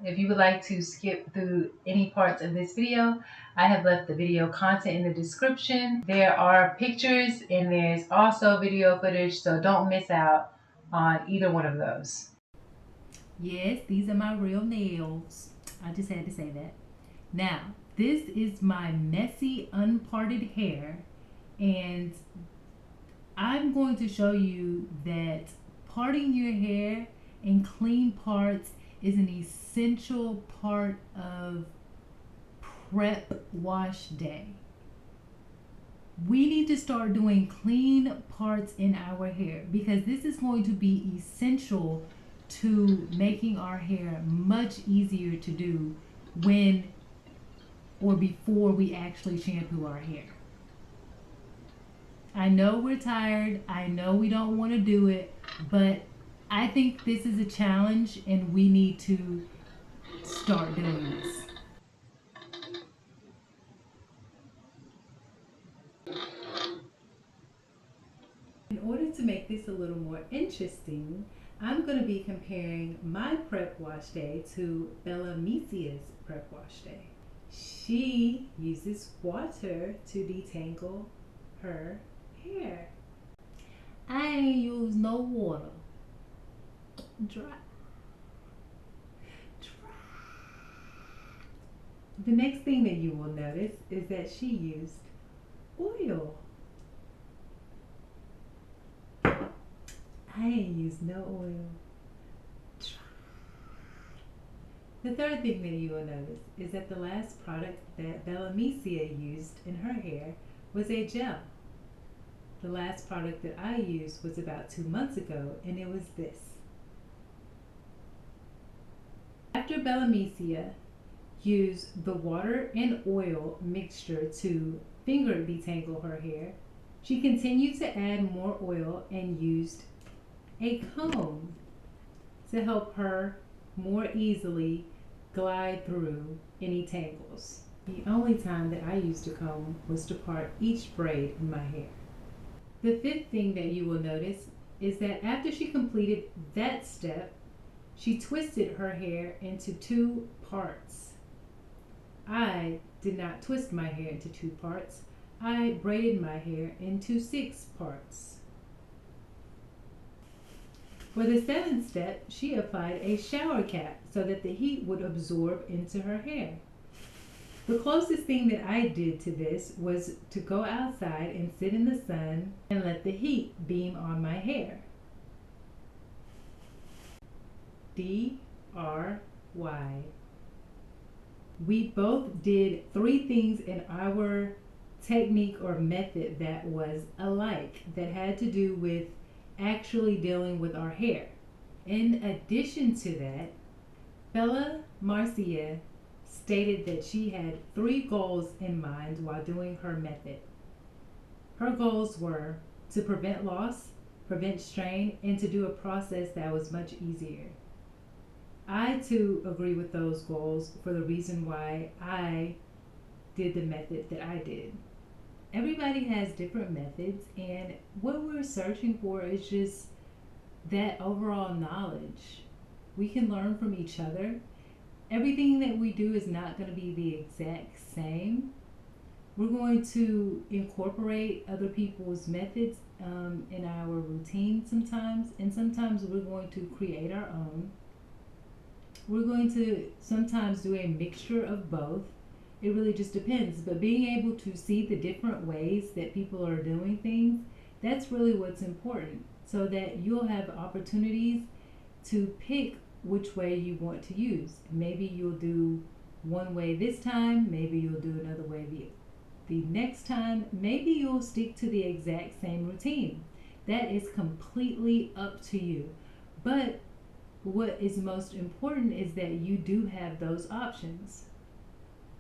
If you would like to skip through any parts of this video, I have left the video content in the description. There are pictures and there's also video footage, so don't miss out on either one of those. Yes, these are my real nails. I just had to say that. Now, this is my messy, unparted hair, and I'm going to show you that parting your hair in clean parts is an essential part of prep wash day. We need to start doing clean parts in our hair because this is going to be essential to making our hair much easier to do when or before we actually shampoo our hair. I know we're tired, I know we don't want to do it, but I think this is a challenge and we need to start doing this. In order to make this a little more interesting, I'm going to be comparing my prep wash day to Bella Mecia's prep wash day. She uses water to detangle her hair. I ain't use no water. Dry. The next thing that you will notice is that she used oil. I ain't used no oil. The third thing that you will notice is that the last product that Bella Mecia used in her hair was a gel. The last product that I used was about 2 months ago, and it was this. After Bella Mecia used the water and oil mixture to finger detangle her hair, she continued to add more oil and used a comb to help her more easily glide through any tangles. The only time that I used a comb was to part each braid in my hair. The fifth thing that you will notice is that after she completed that step, she twisted her hair into 2 parts. I did not twist my hair into 2 parts. I braided my hair into 6 parts. For the 7th step, she applied a shower cap so that the heat would absorb into her hair. The closest thing that I did to this was to go outside and sit in the sun and let the heat beam on my hair. DRY. We both did 3 things in our technique or method that was alike, that had to do with actually dealing with our hair. In addition to that, Bella Mecia stated that she had 3 goals in mind while doing her method. Her goals were to prevent loss, prevent strain, and to do a process that was much easier. I too agree with those goals for the reason why I did the method that I did. Everybody has different methods, and what we're searching for is just that overall knowledge. We can learn from each other. Everything that we do is not going to be the exact same. We're going to incorporate other people's methods in our routine sometimes, and sometimes we're going to create our own. We're going to sometimes do a mixture of both. It really just depends, but being able to see the different ways that people are doing things, that's really what's important, so that you'll have opportunities to pick which way you want to use. Maybe you'll do one way this time, maybe you'll do another way the next time, maybe you'll stick to the exact same routine. That is completely up to you. But what is most important is that you do have those options.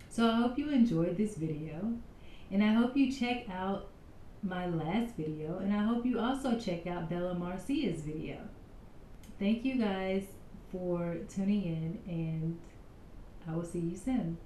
So I hope you enjoyed this video, and I hope you check out my last video, and I hope you also check out Bella Mecia's video. Thank you guys for tuning in, and I will see you soon.